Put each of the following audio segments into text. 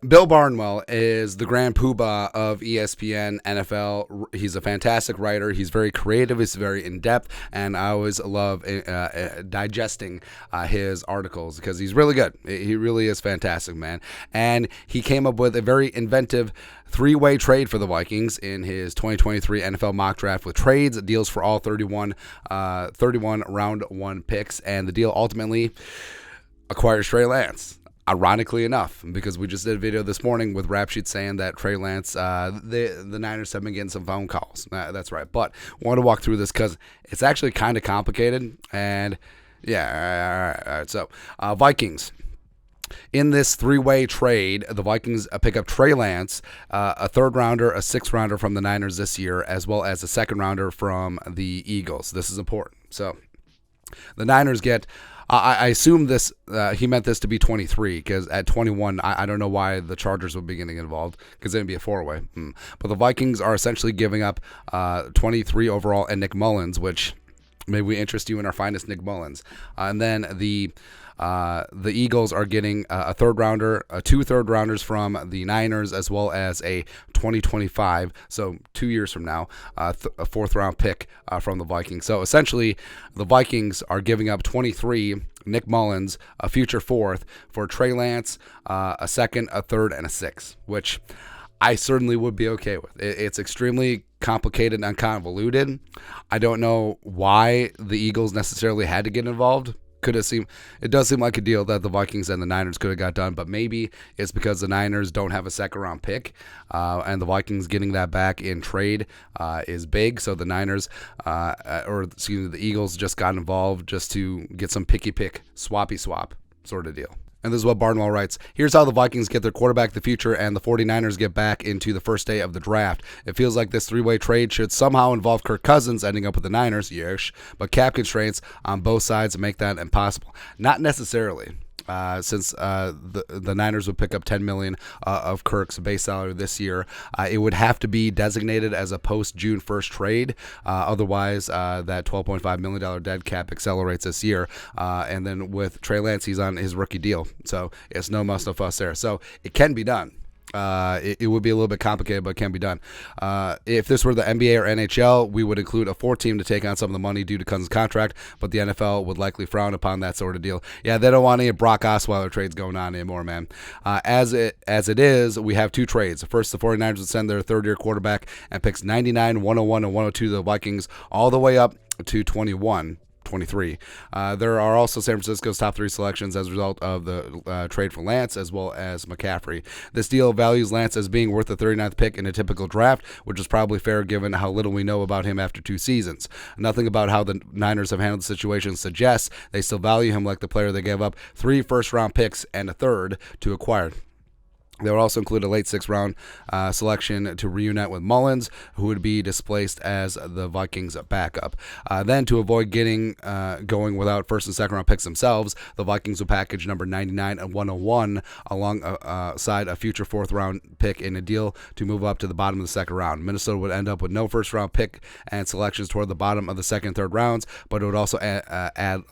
Bill Barnwell is the grand poobah of ESPN NFL. He's a fantastic writer. He's very creative. He's very in-depth, and I always love digesting his articles because he's really good. He really is fantastic, man. And he came up with a very inventive three-way trade for the Vikings in his 2023 NFL mock draft with trades, deals for all 31 round one picks, and the deal ultimately acquires Trey Lance. Ironically enough, because we just did a video this morning with Rap Sheet saying that Trey Lance, the Niners have been getting some phone calls. That's right. But I want to walk through this because it's actually kind of complicated. And yeah, all right. So Vikings. In this three-way trade, the Vikings pick up Trey Lance, a third-rounder, a sixth-rounder from the Niners this year, as well as a second-rounder from the Eagles. This is important. So the Niners get... I assume this. He meant this to be 23 because at 21, I don't know why the Chargers would be getting involved because it'd be a four-way. But the Vikings are essentially giving up 23 overall and Nick Mullins, which may we interest you in our finest Nick Mullins. And then the Eagles are getting a third-rounder, two third-rounders from the Niners, as well as a 2025, so 2 years from now, a fourth-round pick from the Vikings. So essentially, the Vikings are giving up 23, Nick Mullins, a future fourth, for Trey Lance, a second, a third, and a sixth, which I certainly would be okay with. It's extremely complicated and convoluted. I don't know why the Eagles necessarily had to get involved. It does seem like a deal that the Vikings and the Niners could have got done, but maybe it's because the Niners don't have a second-round pick, and the Vikings getting that back in trade is big. So the the Eagles just got involved just to get some picky-pick, swappy-swap sort of deal. And this is what Barnwell writes. Here's how the Vikings get their quarterback of the future and the 49ers get back into the first day of the draft. It feels like this three-way trade should somehow involve Kirk Cousins ending up with the Niners, yes, but cap constraints on both sides make that impossible. Not necessarily. Since the Niners would pick up $10 million of Kirk's base salary this year, it would have to be designated as a post-June 1st trade. Otherwise, that $12.5 million dead cap accelerates this year. And then with Trey Lance, he's on his rookie deal. So it's no muss, no fuss there. So it can be done. It would be a little bit complicated, but it can be done. If this were the NBA or NHL, we would include a fourth team to take on some of the money due to Cousins' contract, but the NFL would likely frown upon that sort of deal. Yeah, they don't want any Brock Osweiler trades going on anymore, man. As it is, we have two trades. First, the 49ers would send their third-year quarterback and picks 99, 101, and 102 to the Vikings all the way up to 23. There are also San Francisco's top three selections as a result of the trade for Lance as well as McCaffrey. This deal values Lance as being worth the 39th pick in a typical draft, which is probably fair given how little we know about him after 2 seasons. Nothing about how the Niners have handled the situation suggests they still value him like the player they gave up 3 first-round picks and a third to acquire. They would also include a late sixth-round selection to reunite with Mullins, who would be displaced as the Vikings' backup. Then, to avoid going without first and second-round picks themselves, the Vikings would package number 99 and 101 alongside a future fourth-round pick in a deal to move up to the bottom of the second round. Minnesota would end up with no first-round pick and selections toward the bottom of the second and third rounds, but it would also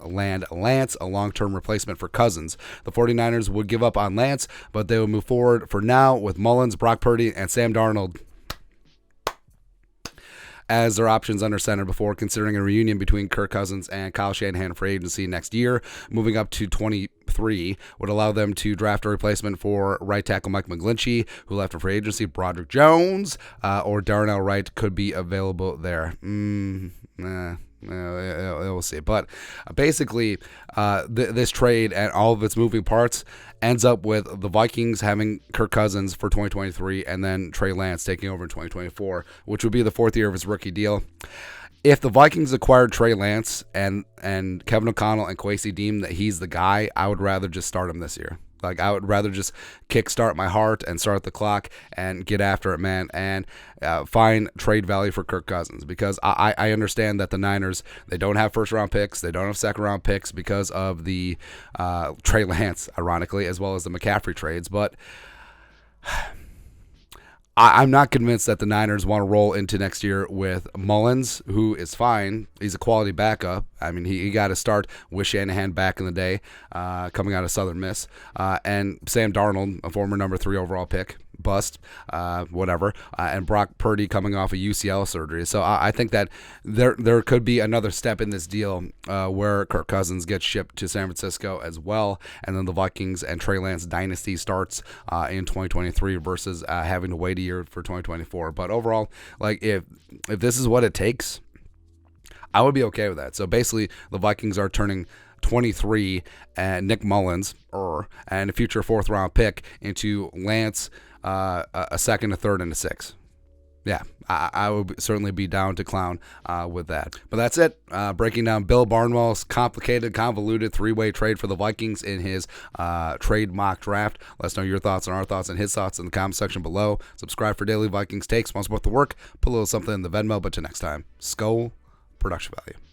land Lance, a long-term replacement for Cousins. The 49ers would give up on Lance, but they would move forward for now with Mullins, Brock Purdy, and Sam Darnold as their options under center before considering a reunion between Kirk Cousins and Kyle Shanahan for agency next year. Moving up to 23 would allow them to draft a replacement for right tackle Mike McGlinchey, who left for free agency. Broderick Jones or Darnell Wright could be available there. We'll see. But basically, this trade and all of its moving parts ends up with the Vikings having Kirk Cousins for 2023 and then Trey Lance taking over in 2024, which would be the fourth year of his rookie deal. If the Vikings acquired Trey Lance and Kevin O'Connell and Kwesi deem that he's the guy, I would rather just start him this year. Like, I would rather just kickstart my heart and start the clock and get after it, man, and find trade value for Kirk Cousins, because I understand that the Niners, they don't have first-round picks, they don't have second-round picks because of the Trey Lance, ironically, as well as the McCaffrey trades, but I'm not convinced that the Niners want to roll into next year with Mullins, who is fine. He's a quality backup. I mean, he got to start with Shanahan back in the day, coming out of Southern Miss. And Sam Darnold, a former number 3 overall pick, bust, whatever. And Brock Purdy coming off a UCL surgery. So I think that there could be another step in this deal where Kirk Cousins gets shipped to San Francisco as well. And then the Vikings and Trey Lance dynasty starts in 2023 versus having to wait a year for 2024. But overall, like if this is what it takes, I would be okay with that. So basically, the Vikings are turning 23 and Nick Mullins and a future 4th-round pick into Lance, a 2nd, a 3rd, and a 6th. Yeah, I would certainly be down to clown with that. But that's it. Breaking down Bill Barnwell's complicated, convoluted 3-way trade for the Vikings in his trade mock draft. Let us know your thoughts on our thoughts and his thoughts in the comment section below. Subscribe for daily Vikings takes. Want to support the work? Put a little something in the Venmo. But till next time, Skull Production Value.